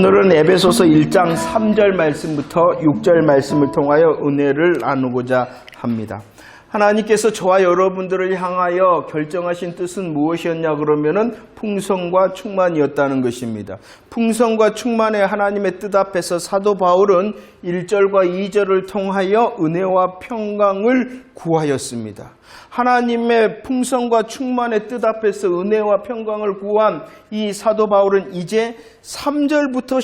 오늘은 에베소서 1장 3절 말씀부터 6절 말씀을 통하여 은혜를 나누고자 합니다. 하나님께서 저와 여러분들을 향하여 결정하신 뜻은 무엇이었냐 그러면은 풍성과 충만이었다는 것입니다. 풍성과 충만의 하나님의 뜻 앞에서 사도 바울은 1절과 2절을 통하여 은혜와 평강을 구하였습니다. 하나님의 풍성과 충만의 뜻 앞에서 은혜와 평강을 구한 이 사도 바울은 이제 3절부터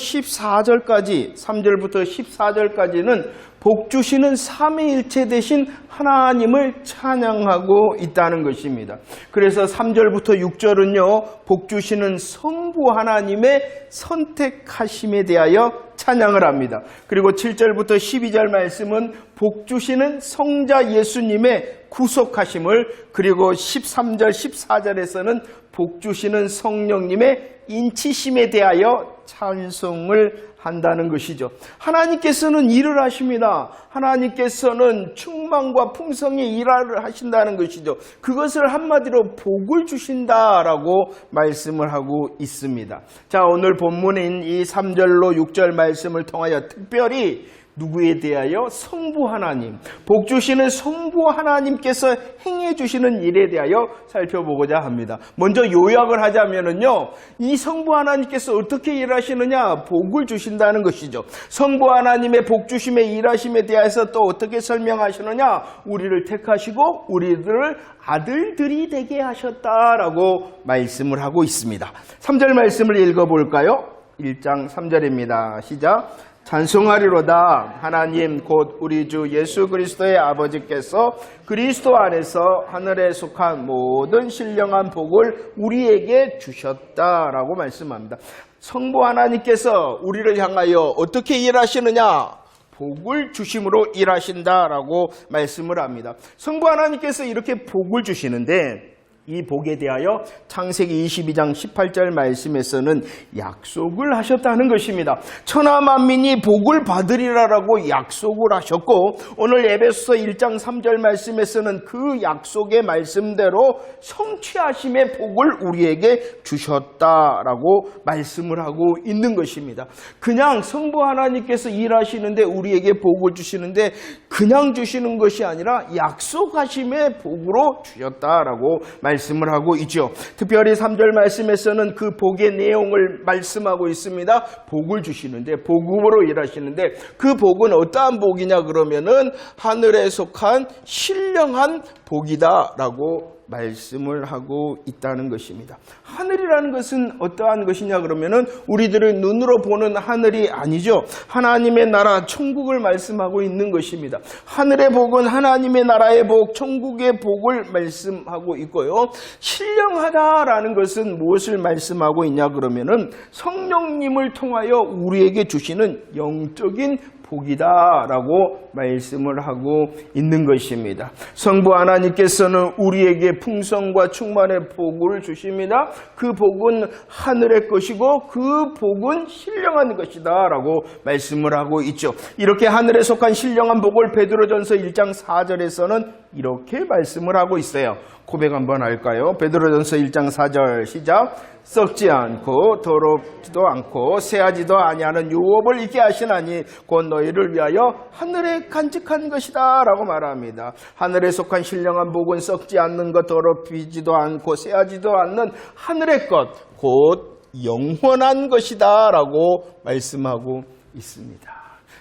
14절까지는 복 주시는 삼위일체 되신 하나님을 찬양하고 있다는 것입니다. 그래서 3절부터 6절은요, 복 주시는 성부 하나님의 선택하심에 대하여 찬양을 합니다. 그리고 7절부터 12절 말씀은 복 주시는 성자 예수님의 구속하심을, 그리고 13절, 14절에서는 복 주시는 성령님의 인치심에 대하여 찬송을 한다는 것이죠. 하나님께서는 일을 하십니다. 하나님께서는 충만과 풍성의 일을 하신다는 것이죠. 그것을 한마디로 복을 주신다라고 말씀을 하고 있습니다. 자, 오늘 본문인 이 3절로 6절 말씀을 통하여 특별히 누구에 대하여? 성부 하나님, 복 주시는 성부 하나님께서 행해 주시는 일에 대하여 살펴보고자 합니다. 먼저 요약을 하자면은요, 이 성부 하나님께서 어떻게 일하시느냐? 복을 주신다는 것이죠. 성부 하나님의 복 주심의 일하심에 대해서 또 어떻게 설명하시느냐? 우리를 택하시고 우리들을 아들들이 되게 하셨다라고 말씀을 하고 있습니다. 3절 말씀을 읽어볼까요? 1장 3절입니다. 시작. 찬송하리로다. 하나님 곧 우리 주 예수 그리스도의 아버지께서 그리스도 안에서 하늘에 속한 모든 신령한 복을 우리에게 주셨다라고 말씀합니다. 성부 하나님께서 우리를 향하여 어떻게 일하시느냐? 복을 주심으로 일하신다라고 말씀을 합니다. 성부 하나님께서 이렇게 복을 주시는데, 이 복에 대하여 창세기 22장 18절 말씀에서는 약속을 하셨다는 것입니다. 천하 만민이 복을 받으리라라고 약속을 하셨고, 오늘 에베소서 1장 3절 말씀에서는 그 약속의 말씀대로 성취하심의 복을 우리에게 주셨다라고 말씀을 하고 있는 것입니다. 그냥 성부 하나님께서 일하시는데 우리에게 복을 주시는데 그냥 주시는 것이 아니라 약속하심의 복으로 주셨다라고 말씀을 하고 있죠. 특별히 3절 말씀에서는 그 복의 내용을 말씀하고 있습니다. 복을 주시는데, 복음으로 일하시는데, 그 복은 어떠한 복이냐 그러면은 하늘에 속한 신령한 복이다라고 말씀을 하고 있다는 것입니다. 하늘이라는 것은 어떠한 것이냐 그러면은 우리들은 눈으로 보는 하늘이 아니죠. 하나님의 나라, 천국을 말씀하고 있는 것입니다. 하늘의 복은 하나님의 나라의 복, 천국의 복을 말씀하고 있고요. 신령하다라는 것은 무엇을 말씀하고 있냐 그러면은 성령님을 통하여 우리에게 주시는 영적인 복이다라고 말씀을 하고 있는 것입니다. 성부 하나님께서는 우리에게 풍성과 충만의 복을 주십니다. 그 복은 하늘의 것이고 그 복은 신령한 것이다라고 말씀을 하고 있죠. 이렇게 하늘에 속한 신령한 복을 베드로전서 1장 4절에서는 이렇게 말씀을 하고 있어요. 고백 한번 할까요? 베드로전서 1장 4절 시작. 썩지 않고 더럽지도 않고 새하지도 아니하는 유업을 있게 하시나니 곧 너희를 위하여 하늘에 간직한 것이다 라고 말합니다. 하늘에 속한 신령한 복은 썩지 않는 것, 더럽히지도 않고 새하지도 않는 하늘의 것, 곧 영원한 것이다 라고 말씀하고 있습니다.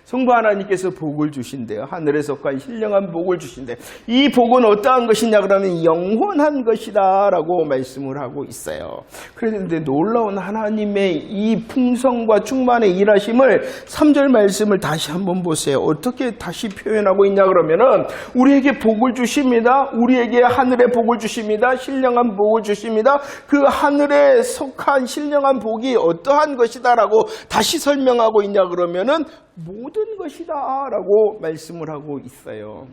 성부 하나님께서 복을 주신대요. 하늘에 속한 신령한 복을 주신대요. 이 복은 어떠한 것이냐 그러면 영원한 것이다 라고 말씀을 하고 있어요. 그런데 놀라운 하나님의 이 풍성과 충만의 일하심을 3절 말씀을 다시 한번 보세요. 어떻게 다시 표현하고 있냐 그러면은 우리에게 복을 주십니다. 우리에게 하늘의 복을 주십니다. 신령한 복을 주십니다. 그 하늘에 속한 신령한 복이 어떠한 것이다 라고 다시 설명하고 있냐 그러면은 모든 것이다 라고 말씀을 하고 있어요.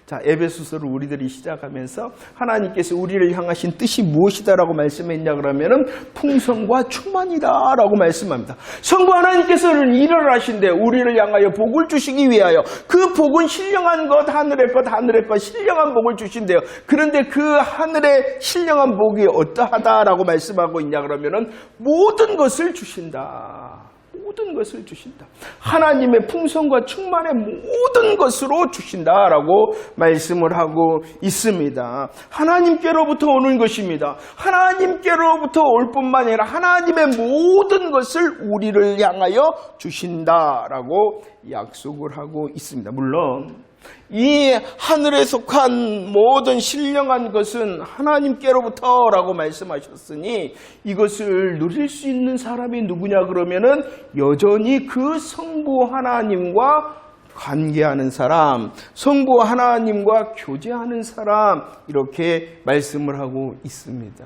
자, 에베소서를 우리들이 시작하면서 하나님께서 우리를 향하신 뜻이 무엇이다라고 말씀했냐 그러면은 풍성과 충만이다 라고 말씀합니다. 성부 하나님께서는 일을 하신대 우리를 향하여 복을 주시기 위하여 그 복은 신령한 것, 하늘의 것, 하늘의 것, 신령한 복을 주신대요. 그런데 그 하늘의 신령한 복이 어떠하다라고 말씀하고 있냐 그러면은 모든 것을 주신다. 모든 것을 주신다. 하나님의 풍성과 충만의 모든 것으로 주신다라고 말씀을 하고 있습니다. 하나님께로부터 오는 것입니다. 하나님께로부터 올 뿐만 아니라 하나님의 모든 것을 우리를 향하여 주신다라고 약속을 하고 있습니다. 물론 이 하늘에 속한 모든 신령한 것은 하나님께로부터라고 말씀하셨으니 이것을 누릴 수 있는 사람이 누구냐 그러면은 여전히 그 성부 하나님과 관계하는 사람, 성부 하나님과 교제하는 사람, 이렇게 말씀을 하고 있습니다.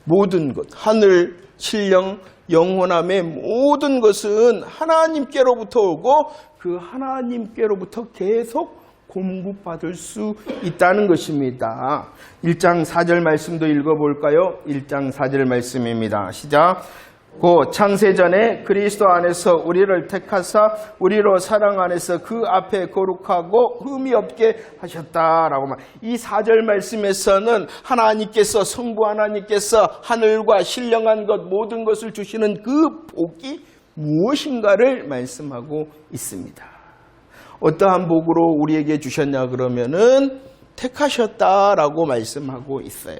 모든 것, 하늘, 신령, 영원함의 모든 것은 하나님께로부터 오고 그 하나님께로부터 계속 공급받을 수 있다는 것입니다. 1장 4절 말씀도 읽어볼까요? 1장 4절 말씀입니다. 시작. 고 창세전에 그리스도 안에서 우리를 택하사 우리로 사랑 안에서 그 앞에 거룩하고 흠이 없게 하셨다라고 말. 이 4절 말씀에서는 하나님께서 성부 하나님께서 하늘과 신령한 것 모든 것을 주시는 그 복이 무엇인가를 말씀하고 있습니다. 어떠한 복으로 우리에게 주셨냐 그러면은 택하셨다라고 말씀하고 있어요.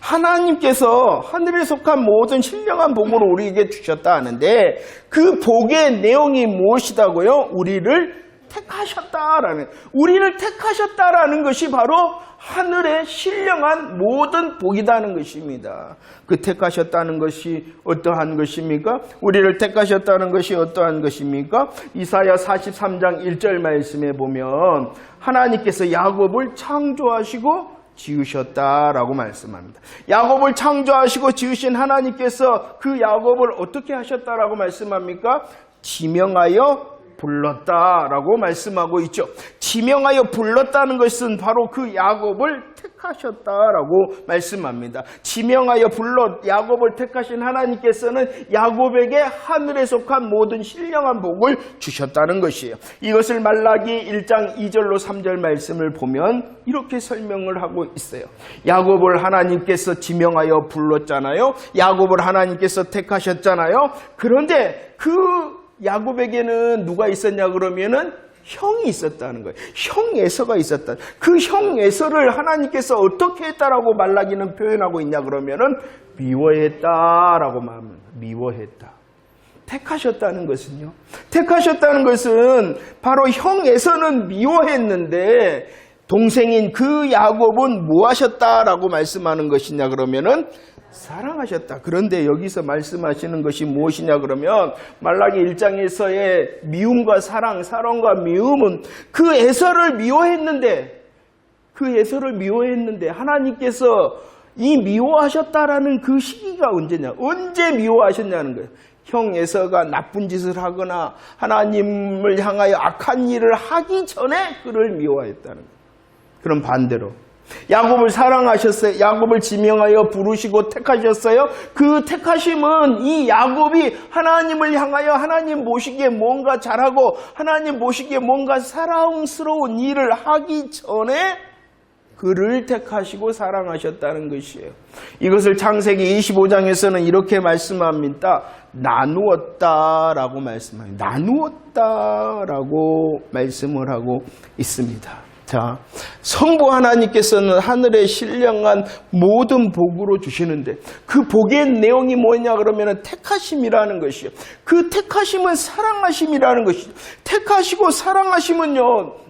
하나님께서 하늘에 속한 모든 신령한 복으로 우리에게 주셨다 하는데 그 복의 내용이 무엇이다고요? 우리를 택하셨다라는, 우리를 택하셨다라는 것이 바로 하늘의 신령한 모든 복이라는 것입니다. 그 택하셨다는 것이 어떠한 것입니까? 우리를 택하셨다는 것이 어떠한 것입니까? 이사야 43장 1절 말씀에 보면 하나님께서 야곱을 창조하시고 지으셨다라고 말씀합니다. 야곱을 창조하시고 지으신 하나님께서 그 야곱을 어떻게 하셨다라고 말씀합니까? 지명하여 불렀다라고 말씀하고 있죠. 지명하여 불렀다는 것은 바로 그 야곱을 택하셨다라고 말씀합니다. 지명하여 불러 야곱을 택하신 하나님께서는 야곱에게 하늘에 속한 모든 신령한 복을 주셨다는 것이에요. 이것을 말라기 1장 2절로 3절 말씀을 보면 이렇게 설명을 하고 있어요. 야곱을 하나님께서 지명하여 불렀잖아요. 야곱을 하나님께서 택하셨잖아요. 그런데 그 야곱에게는 누가 있었냐 그러면은 형이 있었다는 거예요. 형 에서가 있었다. 그 형 에서를 하나님께서 어떻게 했다라고 말라기는 표현하고 있냐 그러면은 미워했다라고 말합니다. 미워했다. 택하셨다는 것은요. 택하셨다는 것은 바로 형 에서는 미워했는데 동생인 그 야곱은 뭐 하셨다라고 말씀하는 것이냐 그러면은 사랑하셨다. 그런데 여기서 말씀하시는 것이 무엇이냐 그러면 말라기 1장에서의 미움과 사랑, 사랑과 미움은 그 에서를 미워했는데 하나님께서 이 미워하셨다라는 그 시기가 언제냐? 언제 미워하셨냐는 거예요. 형 에서가 나쁜 짓을 하거나 하나님을 향하여 악한 일을 하기 전에 그를 미워했다는 거예요. 그럼 반대로 야곱을 사랑하셨어요. 야곱을 지명하여 부르시고 택하셨어요. 그 택하심은 이 야곱이 하나님을 향하여 하나님 보시기에 뭔가 잘하고 하나님 보시기에 뭔가 사랑스러운 일을 하기 전에 그를 택하시고 사랑하셨다는 것이에요. 이것을 창세기 25장에서는 이렇게 말씀합니다. 나누었다라고 말씀합니다. 나누었다라고 말씀을 하고 있습니다. 자, 성부 하나님께서는 하늘의 신령한 모든 복으로 주시는데 그 복의 내용이 뭐냐 그러면 택하심이라는 것이요. 그 택하심은 사랑하심이라는 것이죠. 택하시고 사랑하심은요,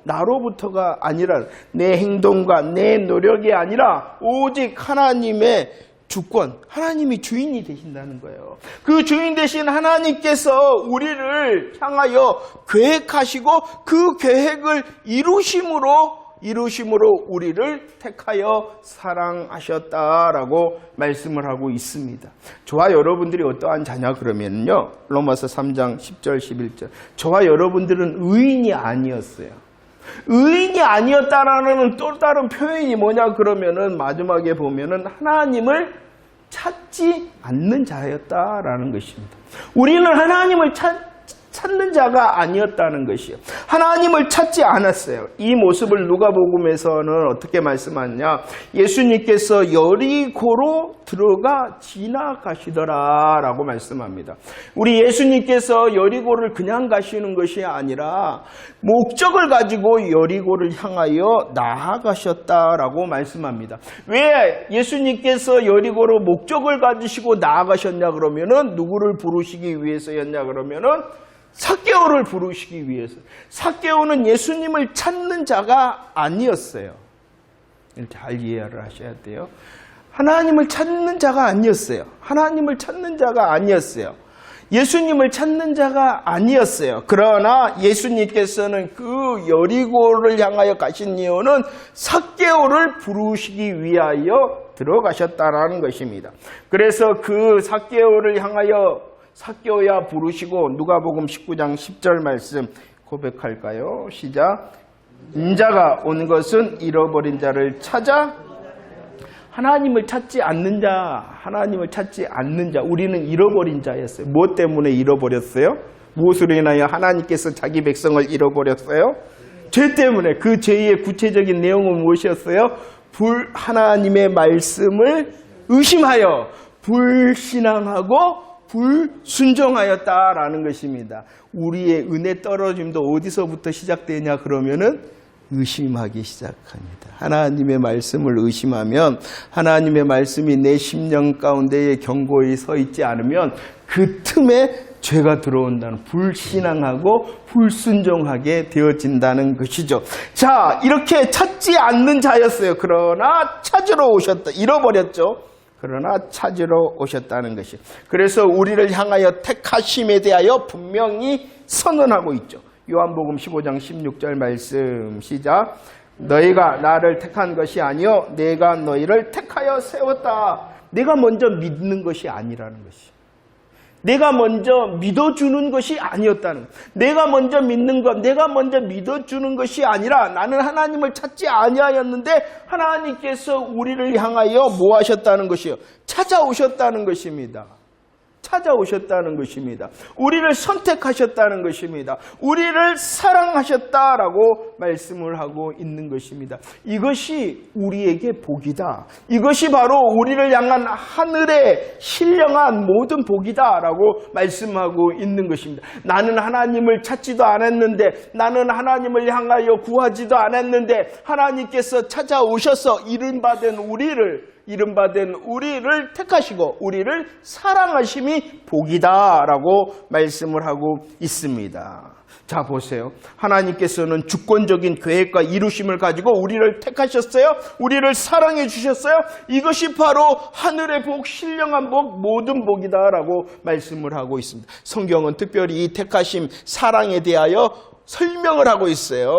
나로부터가 아니라 내 행동과 내 노력이 아니라 오직 하나님의 주권, 하나님이 주인이 되신다는 거예요. 그 주인 되신 하나님께서 우리를 향하여 계획하시고 그 계획을 이루심으로 우리를 택하여 사랑하셨다라고 말씀을 하고 있습니다. 저와 여러분들이 어떠한 자냐 그러면요, 로마서 3장 10절 11절. 저와 여러분들은 의인이 아니었어요. 의인이 아니었다라는 또 다른 표현이 뭐냐 그러면은 마지막에 보면은 하나님을 찾지 않는 자였다라는 것입니다. 우리는 하나님을 찾는 자가 아니었다는 것이요. 하나님을 찾지 않았어요. 이 모습을 누가복음에서는 어떻게 말씀하느냐? 예수님께서 여리고로 들어가 지나가시더라라고 말씀합니다. 우리 예수님께서 여리고를 그냥 가시는 것이 아니라 목적을 가지고 여리고를 향하여 나아가셨다라고 말씀합니다. 왜 예수님께서 여리고로 목적을 가지시고 나아가셨냐 그러면은 누구를 부르시기 위해서였냐 그러면은 삭개오를 부르시기 위해서. 삭개오는 예수님을 찾는 자가 아니었어요. 잘 이해를 하셔야 돼요. 하나님을 찾는 자가 아니었어요. 하나님을 찾는 자가 아니었어요. 예수님을 찾는 자가 아니었어요. 그러나 예수님께서는 그 여리고를 향하여 가신 이유는 삭개오를 부르시기 위하여 들어가셨다라는 것입니다. 그래서 그 삭개오를 향하여 삭개오야 부르시고 누가복음 19장 10절 말씀 고백할까요? 시작. 인자가 온 것은 잃어버린 자를 찾아 하나님을 찾지 않는 자, 하나님을 찾지 않는 자, 우리는 잃어버린 자였어요. 무엇 때문에 잃어버렸어요? 무엇으로 인하여 하나님께서 자기 백성을 잃어버렸어요? 죄 때문에. 그 죄의 구체적인 내용은 무엇이었어요? 하나님의 말씀을 의심하여 불신앙하고 불순종하였다라는 것입니다. 우리의 은혜 떨어짐도 어디서부터 시작되냐 그러면은 의심하기 시작합니다. 하나님의 말씀을 의심하면 하나님의 말씀이 내 심령 가운데에 견고히 서 있지 않으면 그 틈에 죄가 들어온다는 불신앙하고 불순종하게 되어진다는 것이죠. 자, 이렇게 찾지 않는 자였어요. 그러나 찾으러 오셨다. 잃어버렸죠. 그러나 찾으러 오셨다는 것이. 그래서 우리를 향하여 택하심에 대하여 분명히 선언하고 있죠. 요한복음 15장 16절 말씀 시작. 너희가 나를 택한 것이 아니요 내가 너희를 택하여 세웠다. 내가 먼저 믿는 것이 아니라는 것이. 내가 먼저 믿어주는 것이 아니었다는 것. 내가 먼저 믿는 것, 내가 먼저 믿어주는 것이 아니라 나는 하나님을 찾지 아니하였는데 하나님께서 우리를 향하여 뭐 하셨다는 것이요? 찾아오셨다는 것입니다. 찾아오셨다는 것입니다. 우리를 선택하셨다는 것입니다. 우리를 사랑하셨다라고 말씀을 하고 있는 것입니다. 이것이 우리에게 복이다. 이것이 바로 우리를 향한 하늘의 신령한 모든 복이다라고 말씀하고 있는 것입니다. 나는 하나님을 찾지도 않았는데, 나는 하나님을 향하여 구하지도 않았는데 하나님께서 찾아오셔서 이름받은 우리를 택하시고 우리를 사랑하심이 복이다라고 말씀을 하고 있습니다. 자, 보세요. 하나님께서는 주권적인 계획과 이루심을 가지고 우리를 택하셨어요. 우리를 사랑해 주셨어요. 이것이 바로 하늘의 복, 신령한 복, 모든 복이다라고 말씀을 하고 있습니다. 성경은 특별히 이 택하심, 사랑에 대하여 설명을 하고 있어요.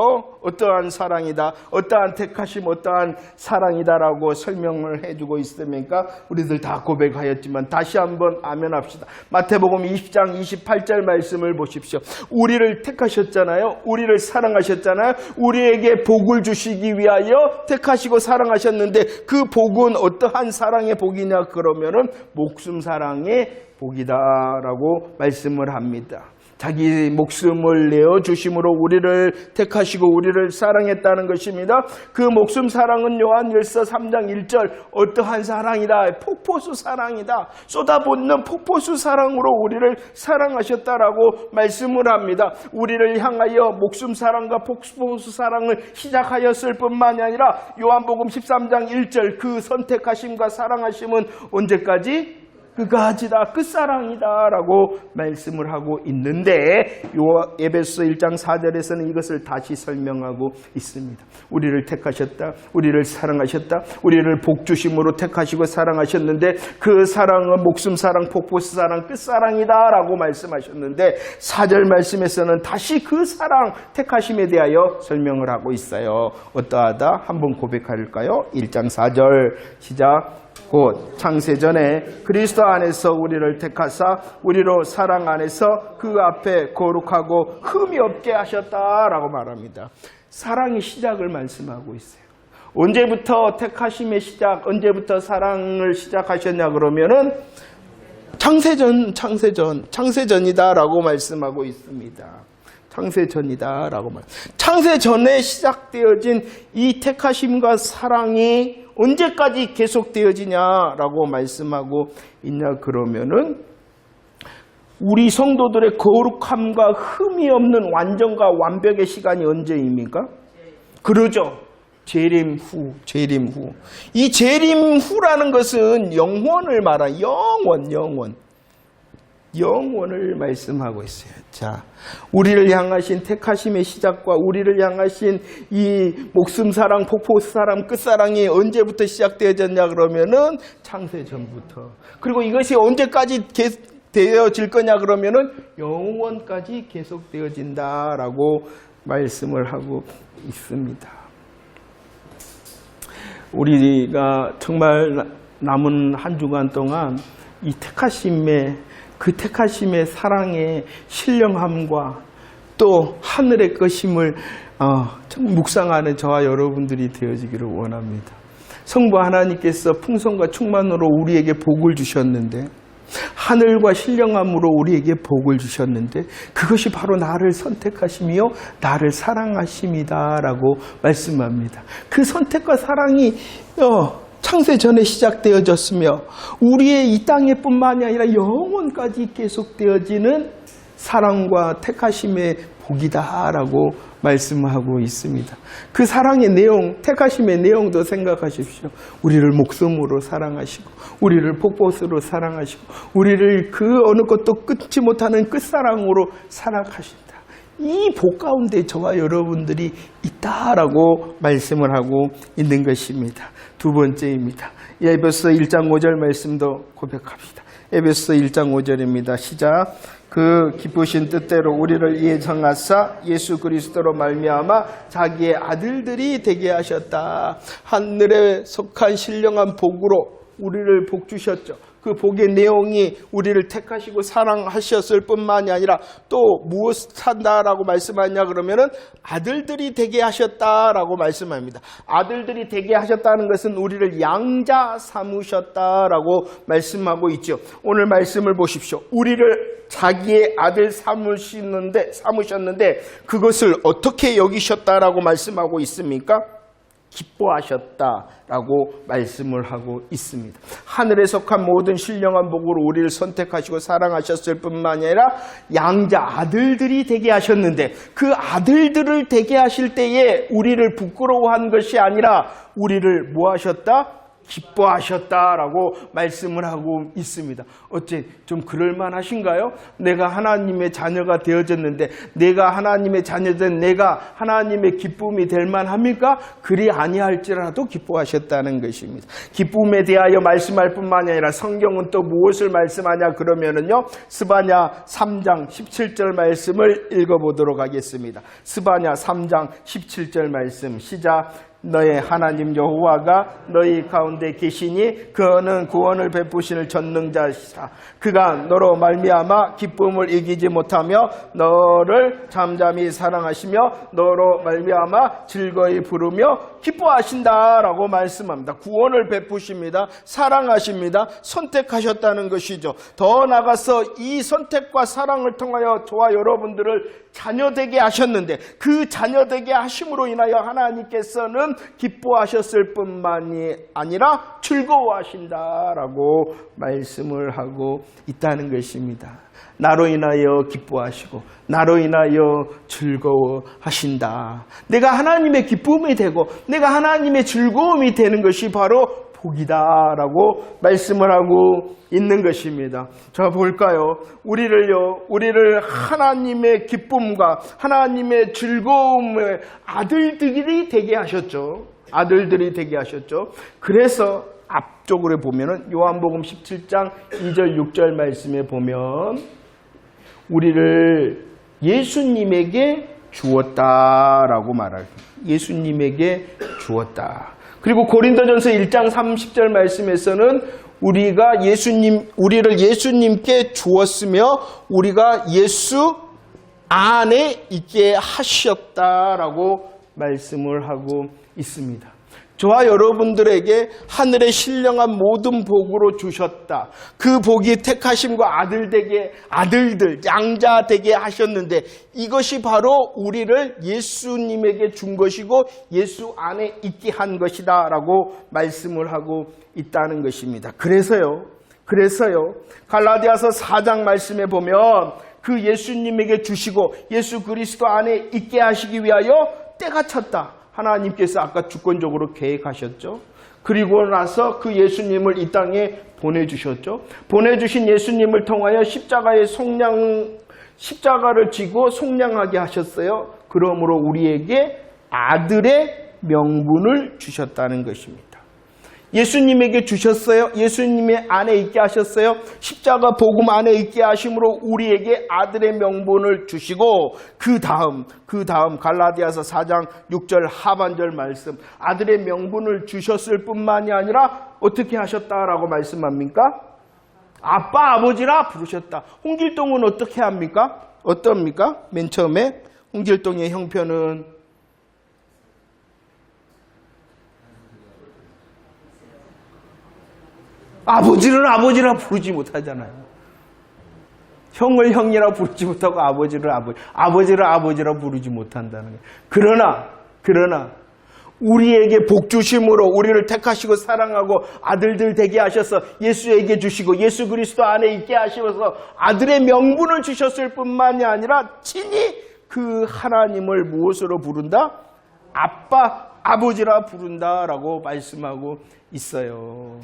어떠한 사랑이다, 어떠한 택하심, 어떠한 사랑이다라고 설명을 해주고 있습니까? 우리들 다 고백하였지만 다시 한번 아멘합시다. 마태복음 20장 28절 말씀을 보십시오. 우리를 택하셨잖아요. 우리를 사랑하셨잖아요. 우리에게 복을 주시기 위하여 택하시고 사랑하셨는데 그 복은 어떠한 사랑의 복이냐 그러면은 목숨 사랑의 복이다라고 말씀을 합니다. 자기 목숨을 내어주심으로 우리를 택하시고 우리를 사랑했다는 것입니다. 그 목숨 사랑은 요한일서 3장 1절 어떠한 사랑이다. 폭포수 사랑이다. 쏟아붓는 폭포수 사랑으로 우리를 사랑하셨다라고 말씀을 합니다. 우리를 향하여 목숨 사랑과 폭포수 사랑을 시작하였을 뿐만이 아니라 요한복음 13장 1절 그 선택하심과 사랑하심은 언제까지? 그가지다, 끝사랑이다 라고 말씀을 하고 있는데 에베소 1장 4절에서는 이것을 다시 설명하고 있습니다. 우리를 택하셨다, 우리를 사랑하셨다, 우리를 복주심으로 택하시고 사랑하셨는데 그 사랑은 목숨 사랑, 폭포수 사랑, 끝사랑이다 라고 말씀하셨는데 4절 말씀에서는 다시 그 사랑, 택하심에 대하여 설명을 하고 있어요. 어떠하다? 한번 고백할까요? 1장 4절 시작. 곧 창세전에 그리스도 안에서 우리를 택하사 우리로 사랑 안에서 그 앞에 거룩하고 흠이 없게 하셨다라고 말합니다. 사랑의 시작을 말씀하고 있어요. 언제부터 택하심의 시작, 언제부터 사랑을 시작하셨냐 그러면은 창세전이다라고 말씀하고 있습니다. 창세전이다라고 창세전에 시작되어진 이 택하심과 사랑이 언제까지 계속되어지냐라고 말씀하고 있냐 그러면은 우리 성도들의 거룩함과 흠이 없는 완전과 완벽의 시간이 언제입니까? 그러죠. 재림 후. 이 재림 후라는 것은 영원을 말한 영원을 말씀하고 있어요. 자, 우리를 향하신 택하심의 시작과 우리를 향하신 이 목숨 사랑, 폭포 사랑, 끝사랑이 언제부터 시작되어졌냐 그러면은 창세 전부터. 그리고 이것이 언제까지 되어질 거냐 그러면은 영원까지 계속되어진다라고 말씀을 하고 있습니다. 우리가 정말 남은 한 주간 동안 이 택하심의 사랑의 신령함과 또 하늘의 것임을 묵상하는 저와 여러분들이 되어지기를 원합니다. 성부 하나님께서 풍성과 충만으로 우리에게 복을 주셨는데 하늘과 신령함으로 우리에게 복을 주셨는데 그것이 바로 나를 선택하시며 나를 사랑하심이다라고 말씀합니다. 그 선택과 사랑이 창세 전에 시작되어졌으며 우리의 이 땅에 뿐만이 아니라 영원까지 계속되어지는 사랑과 택하심의 복이다라고 말씀하고 있습니다. 그 사랑의 내용, 택하심의 내용도 생각하십시오. 우리를 목숨으로 사랑하시고 우리를 폭포수로 사랑하시고 우리를 그 어느 것도 끊지 못하는 끝사랑으로 사랑하신다. 이 복 가운데 저와 여러분들이 있다라고 말씀을 하고 있는 것입니다. 두 번째입니다. 에베소 1장 5절 말씀도 고백합시다. 에베소 1장 5절입니다. 시작. 그 기쁘신 뜻대로 우리를 예정하사 예수 그리스도로 말미암아 자기의 아들들이 되게 하셨다. 하늘에 속한 신령한 복으로 우리를 복 주셨죠. 그 복의 내용이 우리를 택하시고 사랑하셨을 뿐만이 아니라 또 무엇 한다라고 말씀하냐 그러면은 아들들이 되게 하셨다라고 말씀합니다. 아들들이 되게 하셨다는 것은 우리를 양자 삼으셨다라고 말씀하고 있죠. 오늘 말씀을 보십시오. 우리를 자기의 아들 삼으셨는데 그것을 어떻게 여기셨다라고 말씀하고 있습니까? 기뻐하셨다라고 말씀을 하고 있습니다. 하늘에 속한 모든 신령한 복으로 우리를 선택하시고 사랑하셨을 뿐만 아니라 양자 아들들이 되게 하셨는데 그 아들들을 되게 하실 때에 우리를 부끄러워한 것이 아니라 우리를 뭐 하셨다? 기뻐하셨다라고 말씀을 하고 있습니다. 어째 좀 그럴만하신가요? 내가 하나님의 자녀가 되어졌는데 내가 하나님의 자녀된 내가 하나님의 기쁨이 될 만합니까? 그리 아니할지라도 기뻐하셨다는 것입니다. 기쁨에 대하여 말씀할 뿐만 아니라 성경은 또 무엇을 말씀하냐 그러면은요. 스바냐 3장 17절 말씀을 읽어보도록 하겠습니다. 스바냐 3장 17절 말씀 시작. 너의 하나님 여호와가 너희 가운데 계시니 그는 구원을 베푸시는 전능자시라. 그가 너로 말미암아 기쁨을 이기지 못하며 너를 잠잠히 사랑하시며 너로 말미암아 즐거이 부르며 기뻐하신다라고 말씀합니다. 구원을 베푸십니다. 사랑하십니다. 선택하셨다는 것이죠. 더 나아가서 이 선택과 사랑을 통하여 저와 여러분들을 자녀되게 하셨는데 그 자녀되게 하심으로 인하여 하나님께서는 기뻐하셨을 뿐만이 아니라 즐거워하신다라고 말씀을 하고 있다는 것입니다. 나로 인하여 기뻐하시고 나로 인하여 즐거워하신다. 내가 하나님의 기쁨이 되고 내가 하나님의 즐거움이 되는 것이 바로 복이다라고 말씀을 하고 있는 것입니다. 자, 볼까요? 우리를 하나님의 기쁨과 하나님의 즐거움의 아들들이 되게 하셨죠. 아들들이 되게 하셨죠. 그래서 앞쪽으로 보면은 요한복음 17장 2절 6절 말씀에 보면 우리를 예수님에게 주었다라고 말합니다. 예수님에게 주었다. 그리고 고린도전서 1장 30절 말씀에서는 우리를 예수님께 주었으며 우리가 예수 안에 있게 하셨다라고 말씀을 하고 있습니다. 저와 여러분들에게 하늘의 신령한 모든 복으로 주셨다. 그 복이 택하심과 아들들, 양자 되게 하셨는데 이것이 바로 우리를 예수님에게 준 것이고 예수 안에 있게 한 것이다 라고 말씀을 하고 있다는 것입니다. 그래서요. 갈라디아서 4장 말씀에 보면 그 예수님에게 주시고 예수 그리스도 안에 있게 하시기 위하여 때가 찼다. 하나님께서 아까 주권적으로 계획하셨죠. 그리고 나서 그 예수님을 이 땅에 보내주셨죠. 보내주신 예수님을 통하여 십자가를 지고 속량하게 하셨어요. 그러므로 우리에게 아들의 명분을 주셨다는 것입니다. 예수님에게 주셨어요. 예수님의 안에 있게 하셨어요. 십자가 복음 안에 있게 하심으로 우리에게 아들의 명분을 주시고 그 다음 갈라디아서 4장 6절 하반절 말씀 아들의 명분을 주셨을 뿐만이 아니라 어떻게 하셨다라고 말씀합니까? 아빠 아버지라 부르셨다. 홍길동은 어떻게 합니까? 어떻습니까? 맨 처음에 홍길동의 형편은 아버지를 아버지라 부르지 못하잖아요. 형을 형이라 부르지 못하고 아버지를 아버지라 부르지 못한다는 거예요. 그러나 우리에게 복 주심으로 우리를 택하시고 사랑하고 아들들 되게 하셔서 예수에게 주시고 예수 그리스도 안에 있게 하셔서 아들의 명분을 주셨을 뿐만이 아니라 친히 그 하나님을 무엇으로 부른다? 아버지라 부른다라고 말씀하고 있어요.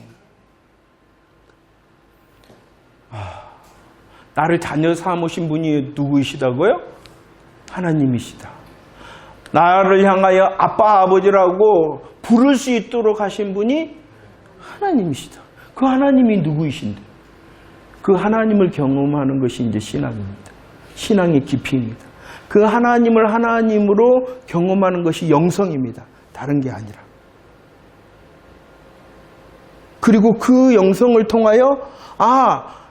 나를 자녀 삼으신 분이 누구이시다고요? 하나님이시다. 나를 향하여 아빠 아버지라고 부를 수 있도록 하신 분이 하나님이시다. 그 하나님이 누구이신데? 그 하나님을 경험하는 것이 이제 신앙입니다. 신앙의 깊이입니다. 그 하나님을 하나님으로 경험하는 것이 영성입니다. 다른 게 아니라. 그리고 그 영성을 통하여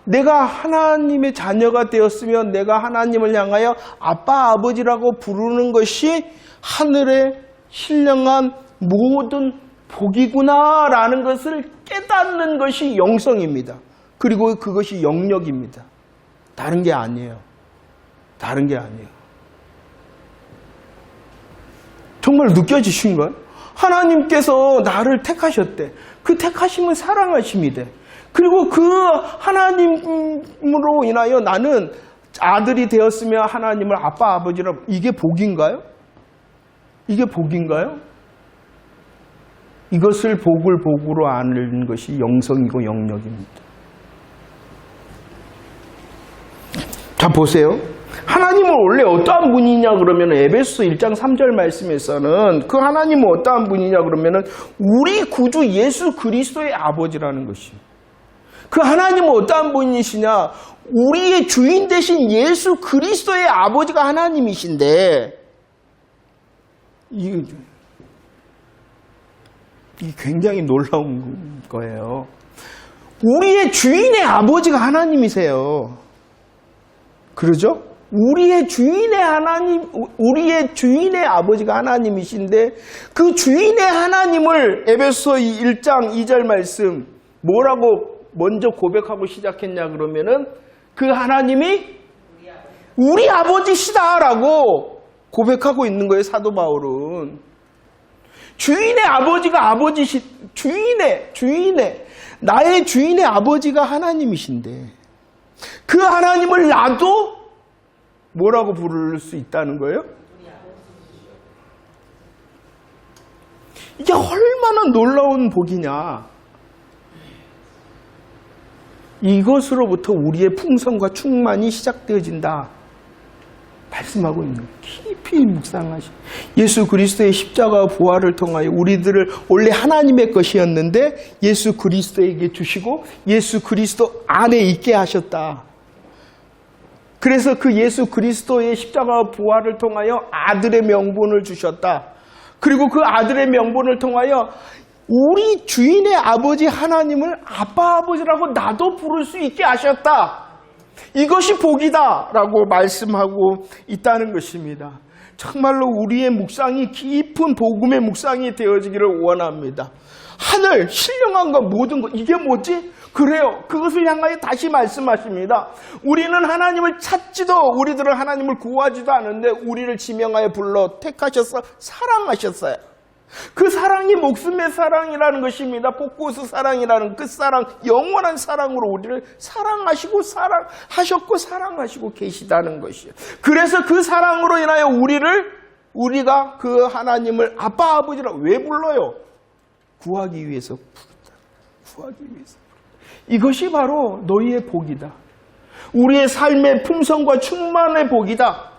내가 하나님의 자녀가 되었으면 내가 하나님을 향하여 아빠 아버지라고 부르는 것이 하늘의 신령한 모든 복이구나라는 것을 깨닫는 것이 영성입니다. 그리고 그것이 영역입니다. 다른 게 아니에요. 정말 느껴지신 거예요? 하나님께서 나를 택하셨대. 그 택하심은 사랑하심이대. 그리고 그 하나님으로 인하여 나는 아들이 되었으며 하나님을 아빠 아버지라 이게 복인가요? 이것을 복으로 아는 것이 영성이고 영역입니다. 자 보세요. 하나님은 원래 어떠한 분이냐 그러면 에베소서 1장 3절 말씀에서는 그 하나님은 어떠한 분이냐 그러면 우리 구주 예수 그리스도의 아버지라는 것입니다. 그 하나님은 어떠한 분이시냐? 우리의 주인 되신 예수 그리스도의 아버지가 하나님이신데 이게 굉장히 놀라운 거예요. 우리의 주인의 아버지가 하나님이세요. 그러죠? 우리의 주인의 아버지가 하나님이신데 그 주인의 하나님을 에베소서 1장 2절 말씀 뭐라고 먼저 고백하고 시작했냐 그러면은 그 하나님이 우리 아버지시다라고 고백하고 있는 거예요. 사도 바울은 주인의 아버지가 나의 주인의 아버지가 하나님이신데 그 하나님을 나도 뭐라고 부를 수 있다는 거예요? 이게 얼마나 놀라운 복이냐. 이것으로부터 우리의 풍성과 충만이 시작되어진다. 말씀하고 있는 거예요. 깊이 묵상하시. 예수 그리스도의 십자가 부활을 통하여 우리들을 원래 하나님의 것이었는데 예수 그리스도에게 주시고 예수 그리스도 안에 있게 하셨다. 그래서 그 예수 그리스도의 십자가 부활을 통하여 아들의 명분을 주셨다. 그리고 그 아들의 명분을 통하여 우리 주인의 아버지 하나님을 아빠 아버지라고 나도 부를 수 있게 하셨다. 이것이 복이다 라고 말씀하고 있다는 것입니다. 정말로 우리의 묵상이 깊은 복음의 묵상이 되어지기를 원합니다. 하늘, 신령한 것, 모든 것, 이게 뭐지? 그래요. 그것을 향하여 다시 말씀하십니다. 우리는 하나님을 찾지도, 우리들은 하나님을 구하지도 않은데 우리를 지명하여 불러 택하셔서 사랑하셨어요. 그 사랑이 목숨의 사랑이라는 것입니다. 복고스 사랑이라는 끝사랑, 영원한 사랑으로 우리를 사랑하시고 사랑하셨고 사랑하시고 계시다는 것이에요. 그래서 그 사랑으로 인하여 우리가 그 하나님을 아빠 아버지라고 왜 불러요? 구하기 위해서 부르다. 구하기 위해서. 이것이 바로 너희의 복이다. 우리의 삶의 풍성과 충만의 복이다.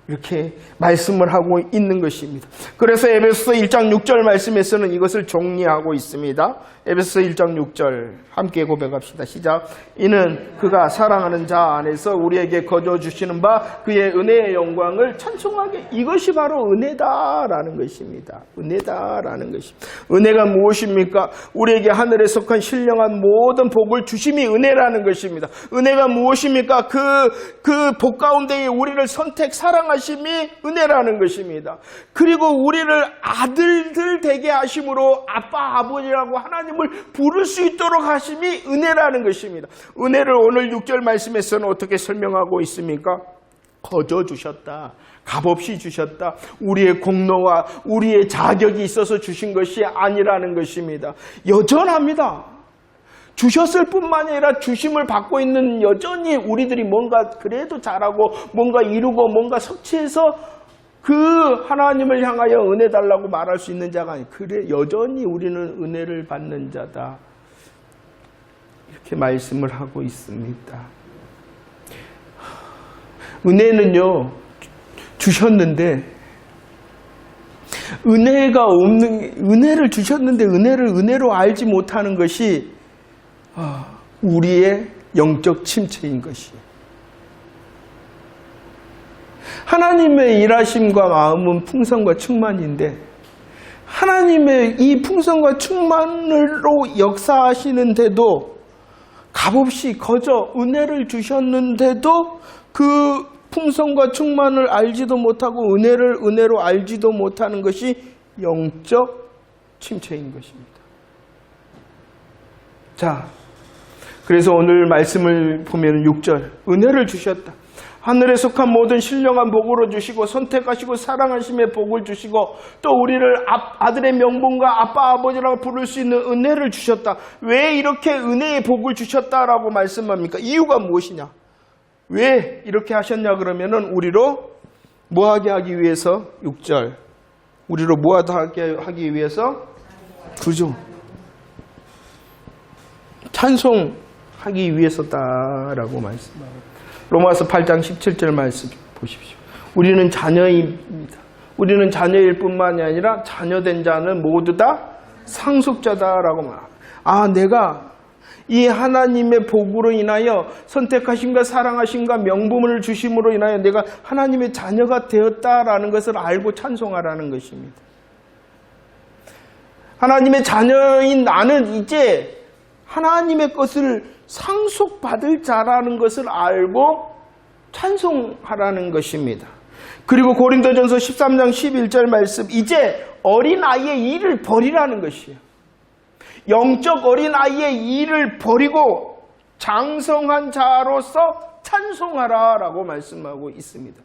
이렇게 말씀을 하고 있는 것입니다. 그래서 에베소서 1장 6절 말씀에서는 이것을 정리하고 있습니다. 에베소서 1장 6절 함께 고백합시다. 시작. 이는 그가 사랑하는 자 안에서 우리에게 거저주시는 바 그의 은혜의 영광을 찬송하게. 이것이 바로 은혜다라는 것입니다. 은혜다라는 것입니다. 은혜가 무엇입니까? 우리에게 하늘에 속한 신령한 모든 복을 주심이 은혜라는 것입니다. 은혜가 무엇입니까? 그 복 가운데에 우리를 선택 사랑하심이 은혜라는 것입니다. 그리고 우리를 아들들 되게 하심으로 아빠 아버지라고 하나님을 부를 수 있도록 하심이 은혜라는 것입니다. 은혜를 오늘 6절 말씀에서는 어떻게 설명하고 있습니까? 거저 주셨다. 값없이 주셨다. 우리의 공로와 우리의 자격이 있어서 주신 것이 아니라는 것입니다. 여전합니다. 주셨을 뿐만 아니라 주심을 받고 있는 여전히 우리들이 뭔가 그래도 잘하고 뭔가 이루고 뭔가 성취해서 그 하나님을 향하여 은혜 달라고 말할 수 있는 자가 아니에요. 그래 여전히 우리는 은혜를 받는 자다. 이렇게 말씀을 하고 있습니다. 은혜는요, 주셨는데 은혜를 주셨는데 은혜를 은혜로 알지 못하는 것이 우리의 영적 침체인 것이에요. 하나님의 일하심과 마음은 풍성과 충만인데 하나님의 이 풍성과 충만으로 역사하시는데도 값없이 거저 은혜를 주셨는데도 그 풍성과 충만을 알지도 못하고 은혜를 은혜로 알지도 못하는 것이 영적 침체인 것입니다. 자, 그래서 오늘 말씀을 보면 6절 은혜를 주셨다. 하늘에 속한 모든 신령한 복으로 주시고 선택하시고 사랑하심의 복을 주시고 또 우리를 아들의 명분과 아빠 아버지라고 부를 수 있는 은혜를 주셨다. 왜 이렇게 은혜의 복을 주셨다라고 말씀합니까? 이유가 무엇이냐? 왜 이렇게 하셨냐 그러면은 우리로 뭐하게 하기 위해서 6절 우리로 뭐하게 하기 위해서 그죠? 찬송하기 위해서다라고 말씀합니다. 로마서 8장 17절 말씀 보십시오. 우리는 자녀입니다. 우리는 자녀일 뿐만이 아니라 자녀된 자는 모두 다 상속자다라고 말합니다. 내가 이 하나님의 복으로 인하여 선택하심과 사랑하심과 명분을 주심으로 인하여 내가 하나님의 자녀가 되었다라는 것을 알고 찬송하라는 것입니다. 하나님의 자녀인 나는 이제 하나님의 것을 상속받을 자라는 것을 알고 찬송하라는 것입니다. 그리고 고린도전서 13장 11절 말씀 이제 어린아이의 일을 버리라는 것이에요. 영적 어린아이의 일을 버리고 장성한 자로서 찬송하라 라고 말씀하고 있습니다.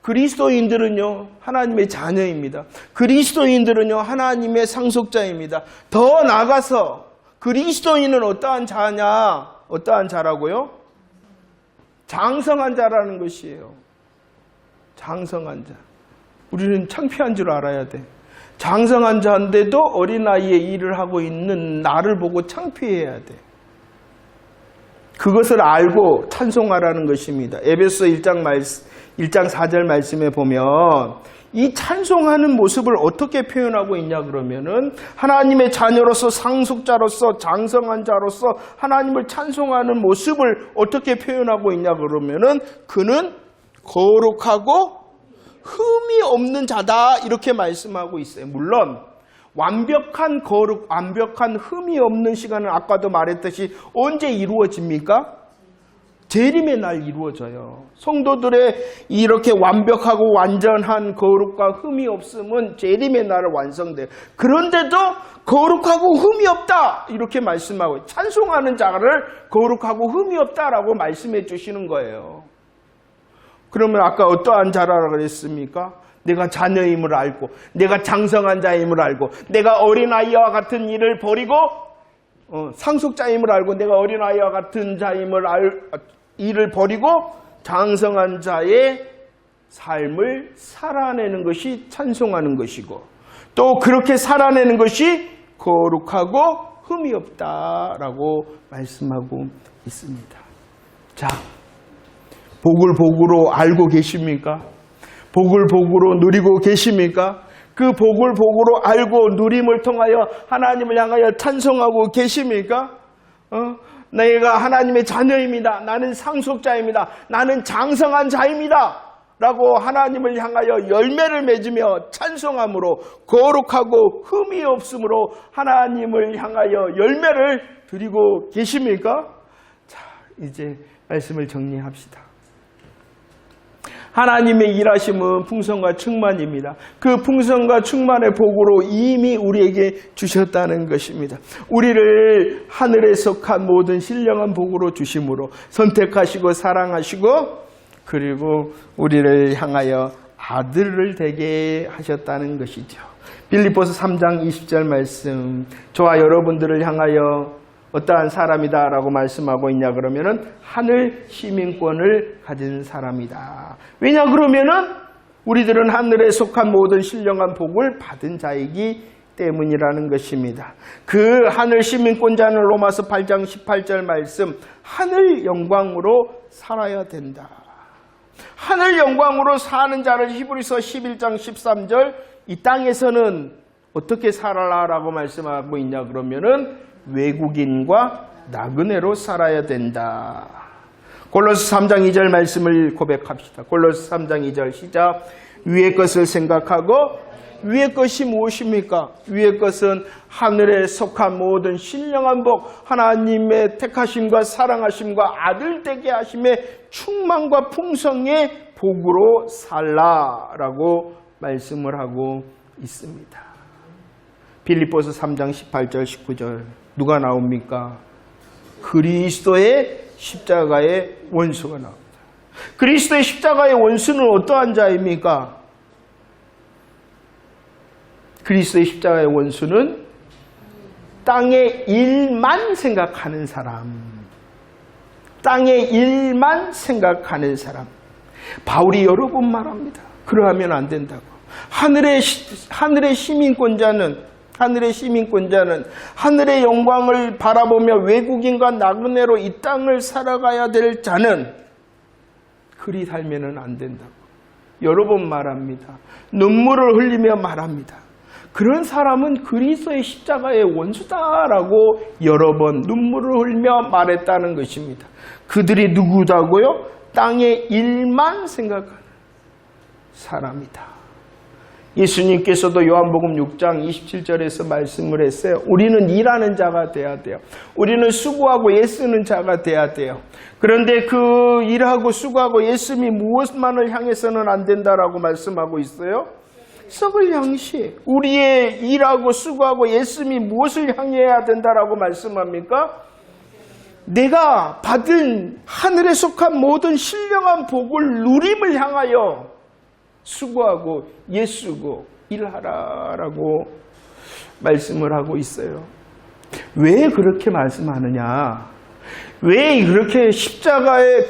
그리스도인들은요 하나님의 자녀입니다. 그리스도인들은요 하나님의 상속자입니다. 더 나아가서 그리스도인은 어떠한 자냐? 어떠한 자라고요? 장성한 자라는 것이에요. 장성한 자. 우리는 창피한 줄 알아야 돼. 장성한 자인데도 어린아이의 일을 하고 있는 나를 보고 창피해야 돼. 그것을 알고 찬송하라는 것입니다. 에베소 1장 4절 말씀에 보면 이 찬송하는 모습을 어떻게 표현하고 있냐 그러면은 하나님의 자녀로서 상속자로서 장성한 자로서 하나님을 찬송하는 모습을 어떻게 표현하고 있냐 그러면은 그는 거룩하고 흠이 없는 자다 이렇게 말씀하고 있어요. 물론 완벽한 거룩, 완벽한 흠이 없는 시간은 아까도 말했듯이 언제 이루어집니까? 재림의 날 이루어져요. 성도들의 이렇게 완벽하고 완전한 거룩과 흠이 없음은 재림의 날을 완성돼요. 그런데도 거룩하고 흠이 없다 이렇게 말씀하고 찬송하는 자를 거룩하고 흠이 없다라고 말씀해 주시는 거예요. 그러면 아까 어떠한 자라고 그랬습니까? 내가 자녀임을 알고 내가 장성한 자임을 알고 내가 어린아이와 같은 일을 버리고 상속자임을 알고 내가 어린아이와 같은 자임을 일을 버리고 장성한 자의 삶을 살아내는 것이 찬송하는 것이고 또 그렇게 살아내는 것이 거룩하고 흠이 없다라고 말씀하고 있습니다. 자, 복을 복으로 알고 계십니까? 복을 복으로 누리고 계십니까? 그 복을 복으로 알고 누림을 통하여 하나님을 향하여 찬송하고 계십니까? 내가 하나님의 자녀입니다. 나는 상속자입니다. 나는 장성한 자입니다. 라고 하나님을 향하여 열매를 맺으며 찬송함으로 거룩하고 흠이 없으므로 하나님을 향하여 열매를 드리고 계십니까? 자, 이제 말씀을 정리합시다. 하나님의 일하심은 풍성과 충만입니다. 그 풍성과 충만의 복으로 이미 우리에게 주셨다는 것입니다. 우리를 하늘에 속한 모든 신령한 복으로 주심으로 선택하시고 사랑하시고 그리고 우리를 향하여 아들을 되게 하셨다는 것이죠. 빌립보서 3장 20절 말씀, 저와 여러분들을 향하여 어떠한 사람이다 라고 말씀하고 있냐 그러면은 하늘 시민권을 가진 사람이다. 왜냐 그러면은 우리들은 하늘에 속한 모든 신령한 복을 받은 자이기 때문이라는 것입니다. 그 하늘 시민권자는 로마서 8장 18절 말씀, 하늘 영광으로 살아야 된다. 하늘 영광으로 사는 자를 히브리서 11장 13절 이 땅에서는 어떻게 살아라라고 말씀하고 있냐 그러면은 외국인과 나그네로 살아야 된다. 골로새 3장 2절 말씀을 고백합시다. 골로새 3장 2절 시작. 위의 것을 생각하고 위의 것이 무엇입니까? 위의 것은 하늘에 속한 모든 신령한 복, 하나님의 택하심과 사랑하심과 아들 되게 하심의 충만과 풍성의 복으로 살라라고 말씀을 하고 있습니다. 빌립보서 3장 18절 19절 누가 나옵니까? 그리스도의 십자가의 원수가 나옵니다. 그리스도의 십자가의 원수는 어떠한 자입니까? 그리스도의 십자가의 원수는 땅의 일만 생각하는 사람. 땅의 일만 생각하는 사람. 바울이 여러 번 말합니다. 그러하면 안 된다고. 하늘의 시민권자는 하늘의 영광을 바라보며 외국인과 나그네로 이 땅을 살아가야 될 자는 그리 살면은 안 된다고. 여러 번 말합니다. 눈물을 흘리며 말합니다. 그런 사람은 그리스도의 십자가의 원수다라고 여러 번 눈물을 흘리며 말했다는 것입니다. 그들이 누구다고요? 땅의 일만 생각하는 사람이다. 예수님께서도 요한복음 6장 27절에서 말씀을 했어요. 우리는 일하는 자가 돼야 돼요. 우리는 수고하고 애쓰는 자가 돼야 돼요. 그런데 그 일하고 수고하고 애씀이 무엇만을 향해서는 안 된다라고 말씀하고 있어요? 썩을 양식. 우리의 일하고 수고하고 애씀이 무엇을 향해야 된다라고 말씀합니까? 내가 받은 하늘에 속한 모든 신령한 복을 누림을 향하여 수고하고 애쓰고 일하라라고 말씀을 하고 있어요. 왜 그렇게 말씀하느냐? 왜 그렇게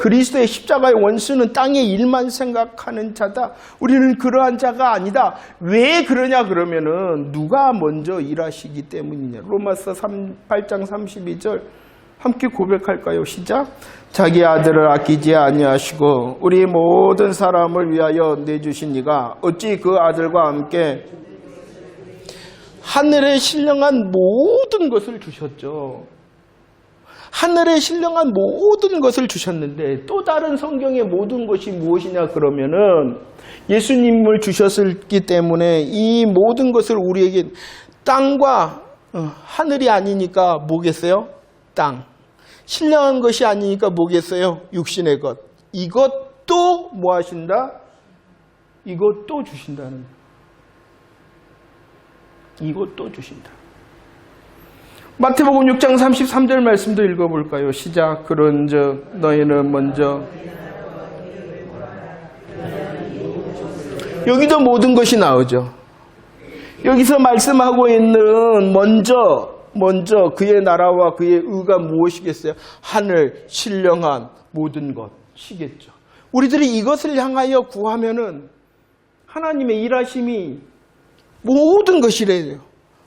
그리스도의 십자가의 원수는 땅의 일만 생각하는 자다. 우리는 그러한 자가 아니다. 왜 그러냐 그러면은 누가 먼저 일하시기 때문이냐. 로마서 8장 32절 함께 고백할까요? 시작. 자기 아들을 아끼지 아니하시고 우리 모든 사람을 위하여 내주신 이가 어찌 그 아들과 함께 하늘에 신령한 모든 것을 주셨죠. 하늘에 신령한 모든 것을 주셨는데 또 다른 성경의 모든 것이 무엇이냐 그러면은 예수님을 주셨기 때문에 이 모든 것을 우리에게 땅과 하늘이 아니니까 뭐겠어요? 땅. 신령한 것이 아니니까 뭐겠어요? 육신의 것. 이것도 뭐 하신다? 이것도 주신다는 거예요. 이것도 주신다. 마태복음 6장 33절 말씀도 읽어볼까요? 시작. 그런즉 너희는 먼저, 여기도 모든 것이 나오죠. 여기서 말씀하고 있는 먼저 그의 나라와 그의 의가 무엇이겠어요? 하늘, 신령한 모든 것이겠죠. 우리들이 이것을 향하여 구하면은 하나님의 일하심이 모든 것이래요.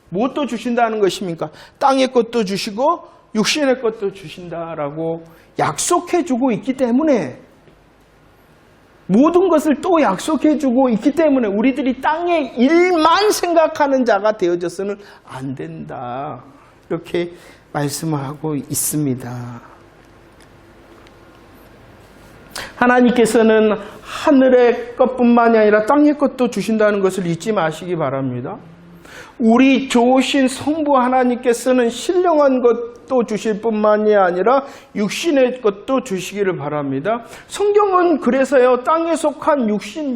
무엇도 주신다는 것입니까? 땅의 것도 주시고 육신의 것도 주신다라고 약속해주고 있기 때문에, 모든 것을 또 약속해주고 있기 때문에 우리들이 땅의 일만 생각하는 자가 되어져서는 안 된다. 이렇게 말씀하고 있습니다. 하나님께서는 하늘의 것뿐만이 아니라 땅의 것도 주신다는 것을 잊지 마시기 바랍니다. 우리 좋으신 성부 하나님께서는 신령한 것도 주실 뿐만이 아니라 육신의 것도 주시기를 바랍니다. 성경은 그래서요, 땅에 속한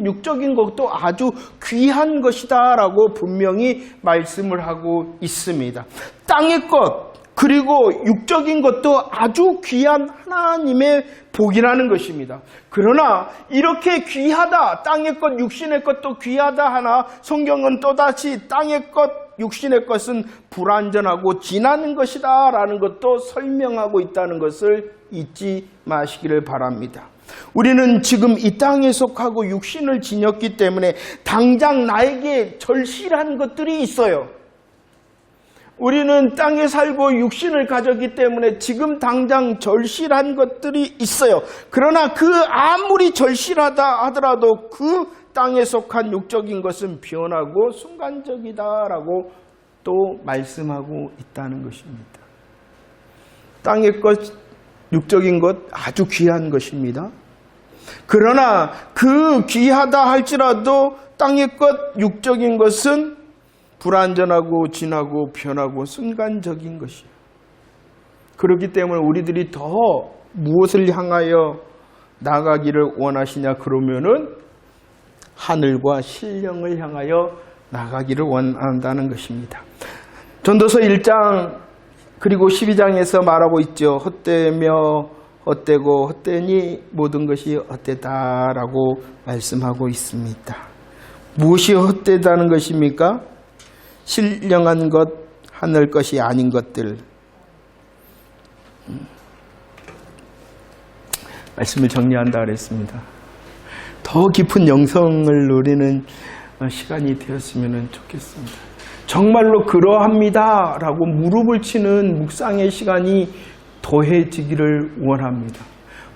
육적인 것도 아주 귀한 것이다 라고 분명히 말씀을 하고 있습니다. 땅의 것, 그리고 육적인 것도 아주 귀한 하나님의 복이라는 것입니다. 그러나 이렇게 귀하다, 땅의 것, 육신의 것도 귀하다 하나 성경은 또다시 땅의 것, 육신의 것은 불완전하고 지나는 것이다 라는 것도 설명하고 있다는 것을 잊지 마시기를 바랍니다. 우리는 지금 이 땅에 속하고 육신을 지녔기 때문에 당장 나에게 절실한 것들이 있어요. 우리는 땅에 살고 육신을 가졌기 때문에 지금 당장 절실한 것들이 있어요. 그러나 그 아무리 절실하다 하더라도 그 땅에 속한 육적인 것은 변하고 순간적이다라고 또 말씀하고 있다는 것입니다. 땅의 것, 육적인 것 아주 귀한 것입니다. 그러나 그 귀하다 할지라도 땅의 것, 육적인 것은 불완전하고 지나고 변하고 순간적인 것이에요. 그렇기 때문에 우리들이 더 무엇을 향하여 나가기를 원하시냐 그러면은 하늘과 신령을 향하여 나가기를 원한다는 것입니다. 전도서 1장 그리고 12장에서 말하고 있죠. 헛되며 헛되고 헛되니 모든 것이 헛되다라고 말씀하고 있습니다. 무엇이 헛되다는 것입니까? 신령한 것, 하늘 것이 아닌 것들. 말씀을 정리한다 그랬습니다. 더 깊은 영성을 누리는 시간이 되었으면 좋겠습니다. 정말로 그러합니다 라고 무릎을 치는 묵상의 시간이 더해지기를 원합니다.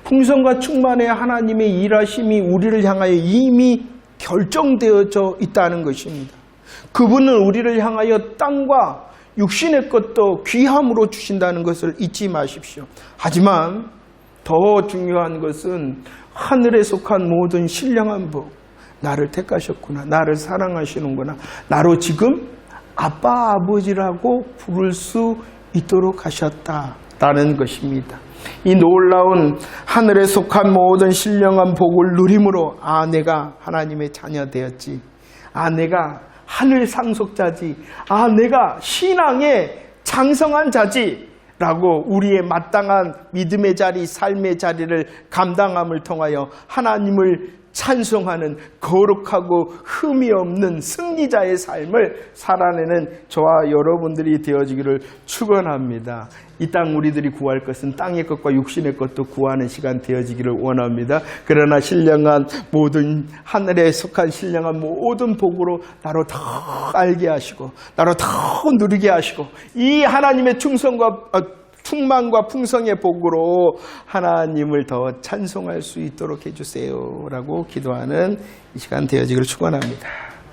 풍성과 충만의 하나님의 일하심이 우리를 향하여 이미 결정되어져 있다는 것입니다. 그분은 우리를 향하여 땅과 육신의 것도 귀함으로 주신다는 것을 잊지 마십시오. 하지만 더 중요한 것은 하늘에 속한 모든 신령한 복, 나를 택하셨구나, 나를 사랑하시는구나, 나로 지금 아빠 아버지라고 부를 수 있도록 하셨다라는 것입니다. 이 놀라운 하늘에 속한 모든 신령한 복을 누림으로 내가 하나님의 자녀 되었지, 내가 하늘 상속자지, 내가 신앙의 장성한 자지 라고 우리의 마땅한 믿음의 자리, 삶의 자리를 감당함을 통하여 하나님을 찬송하는 거룩하고 흠이 없는 승리자의 삶을 살아내는 저와 여러분들이 되어지기를 축원합니다. 이 땅 우리들이 구할 것은 땅의 것과 육신의 것도 구하는 시간 되어지기를 원합니다. 그러나 신령한 모든 하늘에 속한 신령한 모든 복으로 나로 더 알게 하시고 나로 더 누리게 하시고 이 하나님의 충만과 풍성의 복으로 하나님을 더 찬송할 수 있도록 해주세요 라고 기도하는 이 시간 되어지기를 축원합니다.